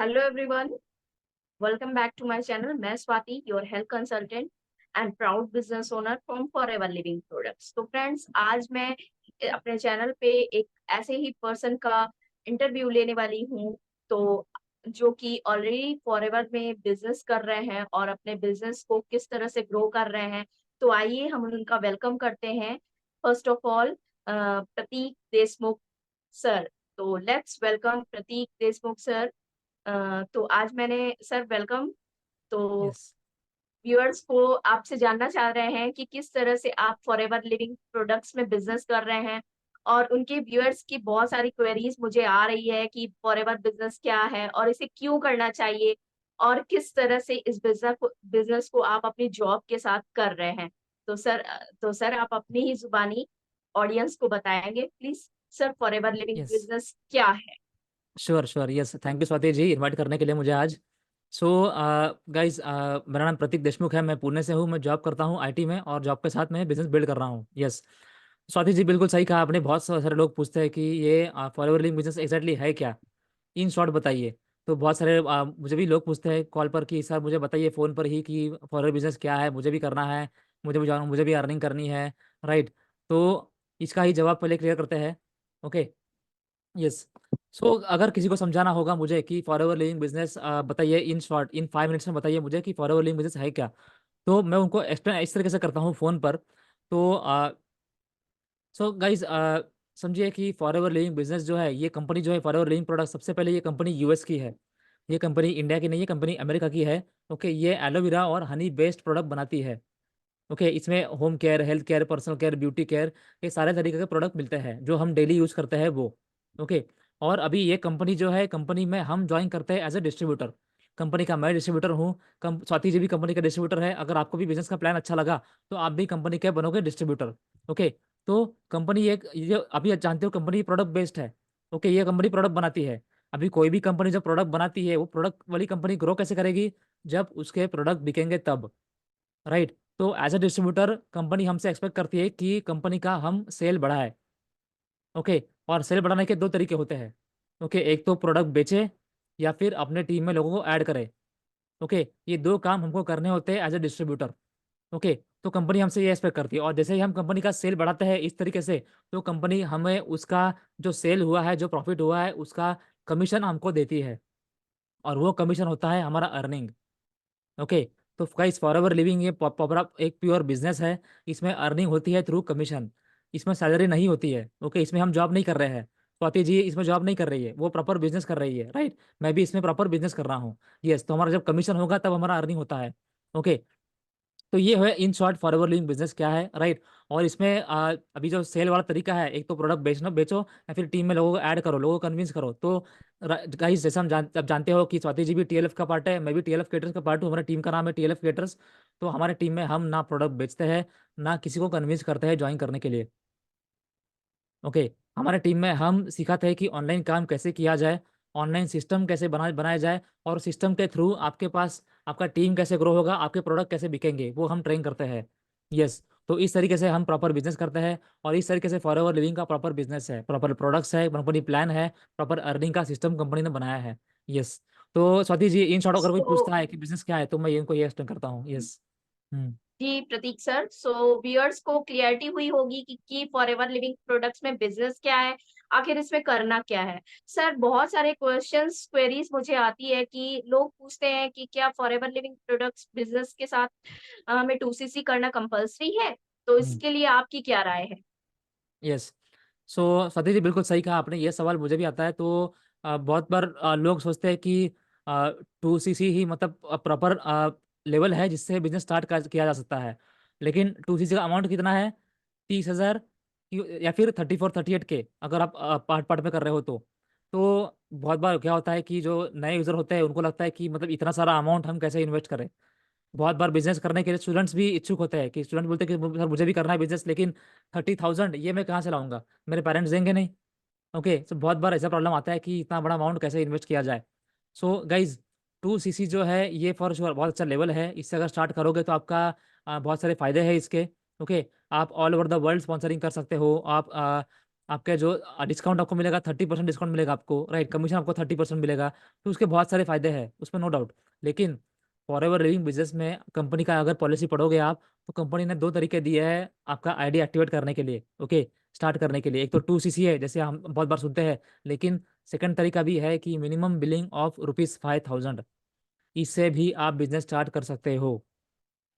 Hello everyone, welcome back to my channel. मैं Swati, your health consultant and proud business owner from Forever Living Products. तो friends, आज मैं अपने channel पे एक ऐसे ही पर्सन का इंटरव्यू लेने वाली हूँ, तो जो कि ऑलरेडी फॉरएवर में बिजनेस कर रहे हैं और अपने बिजनेस को किस तरह से ग्रो कर रहे हैं। तो आइए हम उनका वेलकम करते हैं। First of all, Prateek Deshmukh sir. तो let's welcome Prateek Deshmukh sir. तो आज मैंने सर वेलकम। तो यस। व्यूअर्स को आपसे जानना चाह रहे हैं कि किस तरह से आप फॉरएवर लिविंग प्रोडक्ट्स में बिजनेस कर रहे हैं, और उनके व्यूअर्स की बहुत सारी क्वेरीज मुझे आ रही है कि फॉरएवर बिजनेस क्या है और इसे क्यों करना चाहिए, और किस तरह से इस बिजनेस को आप अपनी जॉब के साथ कर रहे हैं। तो सर आप अपनी ही जुबानी ऑडियंस को बताएंगे please. Sir, forever living yes. Business क्या है? Sure sure. Yes, thank you Swati ji invite करने के लिए मुझे आज। सो गाइस, मेरा नाम प्रतीक देशमुख है। मैं पुणे से हूँ। मैं जॉब करता हूँ आईटी में, और जॉब के साथ मैं बिजनेस बिल्ड कर रहा हूँ। यस, स्वाति जी बिल्कुल सही कहा आपने। बहुत सारे लोग पूछते हैं कि ये फॉरएवर लिविंग बिजनेस एग्जैक्टली है क्या, इन शॉर्ट बताइए। तो बहुत सारे मुझे भी लोग पूछते हैं कॉल पर कि सर मुझे बताइए फ़ोन पर ही कि फॉरएवर बिजनेस क्या है, मुझे भी करना है, मुझे भी अर्निंग करनी है। राइट। तो इसका ही जवाब पहले क्लियर करते हैं। ओके। यस। सो अगर किसी को समझाना होगा मुझे कि फॉरएवर लिविंग बिजनेस बताइए इन शॉर्ट, इन 5 मिनट्स में बताइए मुझे कि फॉरएवर लिविंग बिजनेस है क्या, तो मैं उनको एक्सप्लेन इस तरीके से करता हूँ फ़ोन पर। तो सो गाइज, समझिए कि फॉरएवर लिविंग बिजनेस जो है, ये कंपनी जो है फॉरएवर लिविंग प्रोडक्ट, सबसे पहले ये कंपनी यूएस की है। ये कंपनी इंडिया की नहीं है, कंपनी अमेरिका की है। ओके, ये एलोवेरा और हनी बेस्ड प्रोडक्ट बनाती है। ओके, इसमें home care, health care, personal care, beauty care, ये सारे तरीके के प्रोडक्ट मिलते हैं जो हम डेली यूज़ करते हैं वो। ओके। और अभी ये कंपनी जो है, कंपनी में हम ज्वाइन करते हैं एज ए डिस्ट्रीब्यूटर। कंपनी का मैं डिस्ट्रीब्यूटर हूँ। स्वाति जी भी कंपनी का डिस्ट्रीब्यूटर है। अगर आपको भी बिजनेस का प्लान अच्छा लगा तो आप भी कंपनी के बनोगे डिस्ट्रीब्यूटर। ओके। तो कंपनी एक, ये अभी जानते हो कंपनी प्रोडक्ट बेस्ड है। ओके, ये कंपनी प्रोडक्ट बनाती है। अभी कोई भी कंपनी जब प्रोडक्ट बनाती है, वो प्रोडक्ट वाली कंपनी ग्रो कैसे करेगी? जब उसके प्रोडक्ट बिकेंगे तब। राइट। तो एज अ डिस्ट्रीब्यूटर कंपनी हमसे एक्सपेक्ट करती है कि कंपनी का हम सेल बढ़ाए। ओके। और सेल बढ़ाने के दो तरीके होते हैं। ओके, एक तो प्रोडक्ट बेचे, या फिर अपने टीम में लोगों को ऐड करे। ओके, ये दो काम हमको करने होते हैं एज अ डिस्ट्रीब्यूटर। ओके। तो कंपनी हमसे ये एक्सपेक्ट करती है, और जैसे ही हम कंपनी का सेल बढ़ाते हैं इस तरीके से, तो कंपनी हमें उसका जो सेल हुआ है, जो प्रॉफिट हुआ है, उसका कमीशन हमको देती है। और वो कमीशन होता है हमारा अर्निंग। ओके। तो गाइस, फॉरएवर लिविंग ये प्रॉपर एक प्योर बिजनेस है। इसमें अर्निंग होती है थ्रू कमीशन। इसमें सैलरी नहीं होती है। ओके, इसमें हम जॉब नहीं कर रहे हैं। स्वाति जी इसमें जॉब नहीं कर रही है, वो प्रॉपर बिजनेस कर रही है। राइट। मैं भी इसमें प्रॉपर बिजनेस कर रहा हूँ। यस, तो हमारा जब कमीशन होगा तब हमारा अर्निंग होता है। ओके। तो ये है in short forever living business क्या है। राइट। और इसमें अभी जो सेल वाला तरीका है, एक तो प्रोडक्ट बेचो, या फिर टीम में लोगों को ऐड करो, लोगों को कन्विंस करो। तो गाइस, जैसे अब जानते हो कि स्वाति जी भी टीएलएफ का पार्ट है, मैं भी टीएलएफ क्रिएटर्स का पार्ट हूँ। हमारी टीम का नाम है टीएलएफ क्रिएटर्स। तो हमारे टीम में हम ना प्रोडक्ट बेचते हैं, ना किसी को कन्विंस करते हैं ज्वाइन करने के लिए। ओके। हमारे टीम में हम सिखाते हैं कि ऑनलाइन काम कैसे किया जाए, ऑनलाइन सिस्टम कैसे बनाया जाए, और सिस्टम के थ्रू आपके पास आपका टीम कैसे ग्रो होगा, आपके प्रोडक्ट कैसे बिकेंगे, वो हम ट्रेन करते हैं। यस। तो इस तरीके से हम प्रॉपर बिजनेस करते हैं, और इस तरीके से फॉरएवर लिविंग का प्रॉपर बिजनेस है, प्रॉपर प्रोडक्ट्स है, कंपनी प्लान है, प्रॉपर अर्निंग का सिस्टम कंपनी ने बनाया है। यस। तो स्वाति जी इन शॉर्ट अगर कोई सो पूछता है कि बिजनेस क्या है, तो मैं इनको ये एक्सप्लेन करता हूँ। यस। हम्म। जी प्रतीक सर, सो व्यूअर्स को क्लियरिटी हुई होगी कि फॉरएवर लिविंग प्रोडक्ट्स में बिजनेस क्या है, आखिर इसमें करना क्या है। सर, बहुत सारे क्वेश्चंस क्वेरीज मुझे आती है कि लोग पूछते हैं कि क्या फॉरएवर लिविंग प्रोडक्ट्स बिजनेस के साथ हमें 2सीसी करना कंपलसरी है? तो हम्म। इसके लिए आपकी क्या राय है? यस। सो सती जी बिल्कुल सही कहा आपने, ये सवाल मुझे भी आता है। तो बहुत बार लोग सोचते हैं कि 2सीसी ही मतलब प्रॉपर लेवल है जिससे बिजनेस स्टार्ट किया जा सकता है। लेकिन 2सीसी का अमाउंट कितना है? 30,000, या फिर 34-38 के, अगर आप पार्ट पार्ट में कर रहे हो तो बहुत बार क्या होता है कि जो नए यूज़र होते हैं उनको लगता है कि मतलब इतना सारा अमाउंट हम कैसे इन्वेस्ट करें। बहुत बार बिजनेस करने के लिए स्टूडेंट्स भी इच्छुक होते हैं, कि स्टूडेंट बोलते हैं कि सर मुझे भी करना है बिजनेस, लेकिन 30,000 ये मैं कहाँ से लाऊंगा, मेरे पेरेंट्स देंगे नहीं। ओके। सो बहुत बार ऐसा प्रॉब्लम आता है कि इतना बड़ा अमाउंट कैसे इन्वेस्ट किया जाए। सो गाइज, 2सीसी जो है ये फॉर श्योर बहुत अच्छा लेवल है। इससे अगर स्टार्ट करोगे तो आपका बहुत सारे फायदे हैं इसके। ओके। आप all over the world sponsoring कर सकते हो। आप आपके जो डिस्काउंट आपको मिलेगा 30% डिस्काउंट मिलेगा आपको, राइट, कमीशन आपको 30% मिलेगा, तो उसके बहुत सारे फायदे हैं उसमें, नो डाउट। लेकिन फॉर एवर लिविंग बिजनेस में कंपनी का अगर पॉलिसी पढ़ोगे आप, तो कंपनी ने 2 तरीके दिए हैं आपका आईडी एक्टिवेट करने के लिए, ओके, स्टार्ट करने के लिए। एक तो 2cc है, जैसे हम बहुत बार सुनते हैं, लेकिन सेकंड तरीका भी है कि मिनिमम बिलिंग ऑफ ₹5,000, इससे भी आप बिजनेस स्टार्ट कर सकते हो।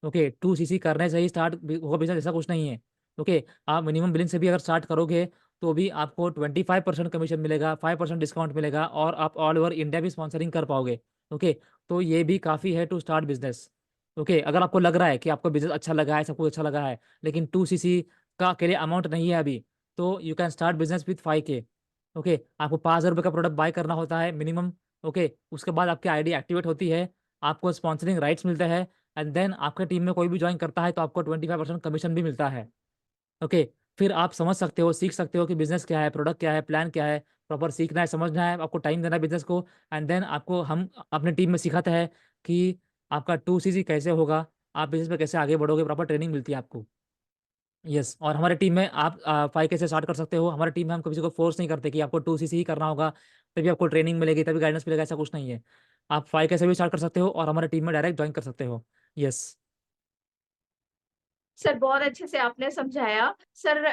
ओके, 2cc करने से ही स्टार्ट होगा बिजनेस, ऐसा कुछ नहीं है। ओके, आप मिनिमम बिलिंग से भी अगर स्टार्ट करोगे तो भी आपको 25% कमीशन मिलेगा, 5% डिस्काउंट मिलेगा, और आप ऑल ओवर इंडिया भी स्पॉन्सरिंग कर पाओगे। ओके, तो ये भी काफ़ी है टू स्टार्ट बिजनेस। ओके, अगर आपको लग रहा है कि आपको बिजनेस अच्छा लगा है, सब कुछ अच्छा लगा है, लेकिन 2cc का के लिए अमाउंट नहीं है अभी, तो you can start business with 5K। Okay, आपको 5,000 रुपये का प्रोडक्ट बाय करना होता है मिनिमम। ओके, उसके बाद आपकी आईडी एक्टिवेट होती है, आपको स्पॉन्सरिंग राइट्स मिलते हैं, एंड देन आपके टीम में कोई भी ज्वाइन करता है तो आपको 25% कमीशन भी मिलता है। ओके, फिर आप समझ सकते हो, सीख सकते हो कि बिजनेस क्या है, प्रोडक्ट क्या है, प्लान क्या है, प्रॉपर सीखना है, समझना है, आपको टाइम देना है बिजनेस को, एंड देन आपको हम अपने टीम में सिखाते हैं कि आपका 2cc कैसे होगा, आप बिजनेस में कैसे आगे बढ़ोगे, प्रॉपर ट्रेनिंग मिलती है आपको। यस, और हमारे टीम में आप 5K से स्टार्ट कर सकते हो। हमारे टीम में हम किसी को फोर्स नहीं करते कि आपको 2cc ही करना होगा, तभी आपको ट्रेनिंग मिलेगी, तभी गाइडेंस मिलेगा, ऐसा कुछ नहीं है। आप 5K से भी स्टार्ट कर सकते हो और हमारे टीम में डायरेक्ट ज्वाइन कर सकते हो। यस। सर बहुत अच्छे से आपने समझाया। सर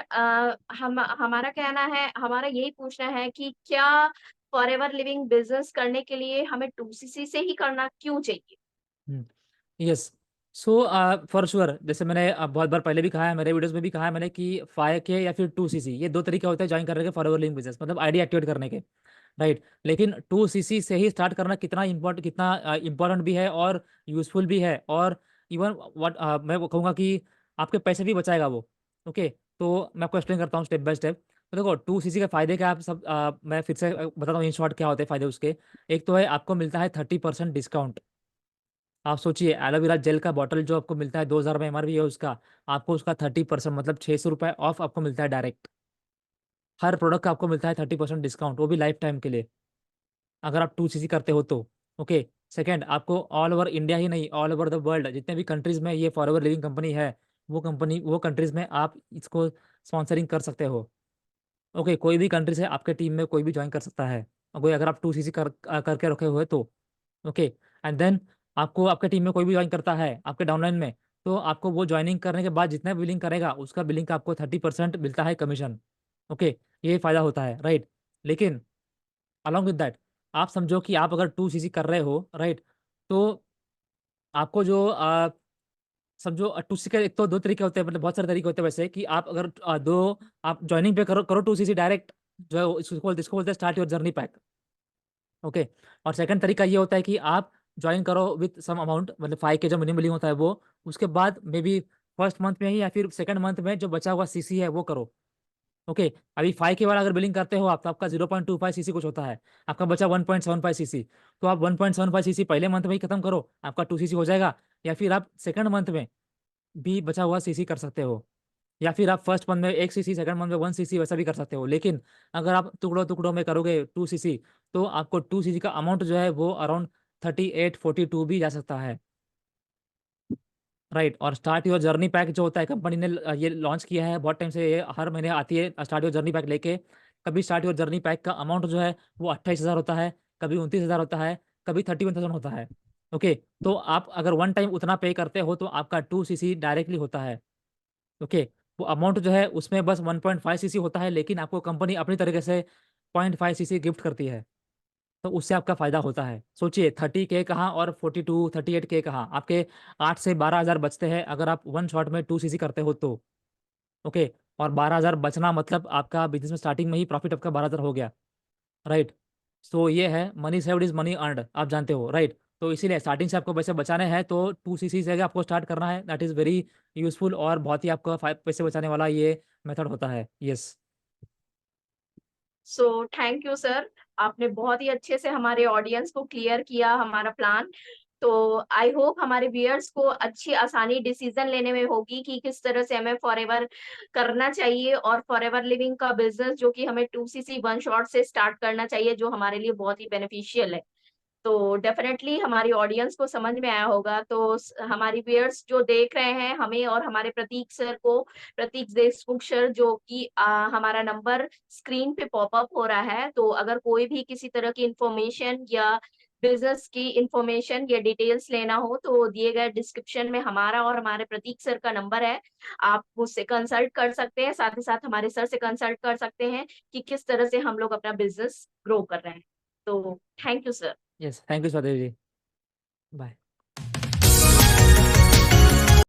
हम हमारा कहना है, हमारा यही पूछना है कि क्या फॉरएवर लिविंग बिजनेस करने के लिए हमें 2cc से ही करना क्यों चाहिए? यस। सो फॉर श्योर, जैसे मैंने बहुत बार पहले भी कहा है, मेरे वीडियोस में भी कहा है मैंने कि 5K या फिर 2cc, ये 2 तरीके होते हैं ज्वाइन करने के फॉरएवर लिविंग बिजनेस, मतलब आईडी एक्टिवेट करने के, राइट। लेकिन 2cc से ही स्टार्ट करना कितना इंपॉर्टेंट भी है और यूजफुल भी है, और इवन व्हाट मैं वो कहूँगा कि आपके पैसे भी बचाएगा वो। ओके, तो मैं आपको एक्सप्लेन करता हूँ स्टेप बाय स्टेप। तो देखो, 2cc के फायदे क्या, आप सब मैं फिर से बताता हूँ इन शॉर्ट क्या होते हैं फायदे उसके। एक तो है आपको मिलता है 30% डिस्काउंट। आप सोचिए, एलोवेरा जेल का बॉटल जो आपको मिलता है 2,000 में एमआरपी है उसका, आपको उसका 30% मतलब 600 रुपये ऑफ आपको मिलता है डायरेक्ट। हर प्रोडक्ट का आपको मिलता है 30% डिस्काउंट, वो भी लाइफ टाइम के लिए, अगर आप 2cc करते हो तो। ओके, सेकंड, आपको ऑल ओवर इंडिया ही नहीं, ऑल ओवर द वर्ल्ड जितने भी कंट्रीज में ये फॉरएवर लिविंग कंपनी है, वो कंट्रीज में आप इसको स्पॉन्सरिंग कर सकते हो। ओके, कोई भी कंट्री से आपके टीम में कोई भी ज्वाइन कर सकता है, अगर आप 2cc करके रखे हुए तो। ओके, एंड देन आपको आपके टीम में कोई भी ज्वाइन करता है आपके डाउनलाइन में, तो आपको वो ज्वाइनिंग करने के बाद जितना बिलिंग करेगा उसका बिलिंग का आपको 30% मिलता है कमीशन। ओके, ये फायदा होता है, राइट। लेकिन अलॉन्ग विद दैट, आप समझो कि आप अगर 2cc कर रहे हो, राइट, तो आपको जो समझो 2cc के एक तो 2 तरीके होते हैं, मतलब बहुत सारे तरीके होते हैं वैसे, कि आप अगर आप ज्वाइनिंग पे करो करो 2cc डायरेक्ट, जो है इसको बोलते हैं start your journey pack. Okay, और सेकंड तरीका ये होता है कि आप ज्वाइन करो विथ सम अमाउंट, मतलब 5K जो मिनिमम बिलिंग होता है वो, उसके बाद मे बी फर्स्ट मंथ में ही या फिर सेकंड मंथ में जो बचा हुआ सीसी है वो करो। ओके, अभी 5K वाला अगर बिलिंग करते हो आप, तो आपका 0.25cc कुछ होता है, आपका बचा 1.75cc, तो आप 1.75cc पहले मंथ में ही खत्म करो, आपका 2cc हो जाएगा। या फिर आप सेकंड मंथ में भी बचा हुआ सीसी कर सकते हो, या फिर आप फर्स्ट मंथ में 1cc, सेकंड मंथ में 1cc, वैसा भी कर सकते हो। लेकिन अगर आप टुकड़ों टुकड़ों में करोगे 2cc, तो आपको 2cc का अमाउंट जो है वो अराउंड 38-42 भी जा सकता है, राइट। और स्टार्ट योर जर्नी पैक जो होता है, कंपनी ने ये लॉन्च किया है बहुत टाइम से, ये हर महीने आती है स्टार्ट योर जर्नी पैक लेके। कभी स्टार्ट योर जर्नी पैक का अमाउंट जो है वो 28,000 होता है, कभी 29,000 होता है, कभी 31,000 होता है। ओके, तो आप अगर वन टाइम उतना पे करते हो तो आपका 2cc डायरेक्टली होता है। ओके, वो अमाउंट जो है उसमें बस 1.5cc होता है, लेकिन आपको कंपनी अपनी तरीके से 0.5cc गिफ्ट करती है, तो उससे आपका फायदा होता है। सोचिए, 30K कहाँ और 38K कहाँ, आपके 8 से 12 हज़ार बचते हैं अगर आप वन शॉट में 2cc करते हो तो। ओके, और 12 हज़ार बचना मतलब आपका बिजनेस में स्टार्टिंग में ही प्रॉफिट आपका 12,000 हो गया, राइट। सो ये है money saved is money earned, आप जानते हो, राइट। तो इसीलिए स्टार्टिंग से आपको पैसे बचाने हैं तो 2cc से आपको स्टार्ट करना है, दैट इज़ वेरी यूजफुल, और बहुत ही आपका पैसे बचाने वाला ये मेथड होता है। Yes. So thank you sir, आपने बहुत ही अच्छे से हमारे ऑडियंस को क्लियर किया हमारा प्लान। तो आई होप हमारे व्यूअर्स को अच्छी आसानी डिसीजन लेने में होगी कि किस तरह से हमें फॉरएवर करना चाहिए, और फॉरएवर लिविंग का बिजनेस जो कि हमें 2cc वन शॉट से स्टार्ट करना चाहिए, जो हमारे लिए बहुत ही बेनिफिशियल है। तो डेफिनेटली हमारी ऑडियंस को समझ में आया होगा। तो हमारी व्यूअर्स जो देख रहे हैं हमें और हमारे प्रतीक सर को, प्रतीक देशमुख सर, जो कि हमारा नंबर स्क्रीन पे पॉपअप हो रहा है, तो अगर कोई भी किसी तरह की इंफॉर्मेशन या बिजनेस की इंफॉर्मेशन या डिटेल्स लेना हो तो दिए गए डिस्क्रिप्शन में हमारा और हमारे प्रतीक सर का नंबर है। आप मुझसे कंसल्ट कर सकते हैं, साथ ही साथ हमारे सर से कंसल्ट कर सकते हैं कि किस तरह से हम लोग अपना बिजनेस ग्रो कर रहे हैं। तो thank you sir. Yes, thank you Swati ji. Bye.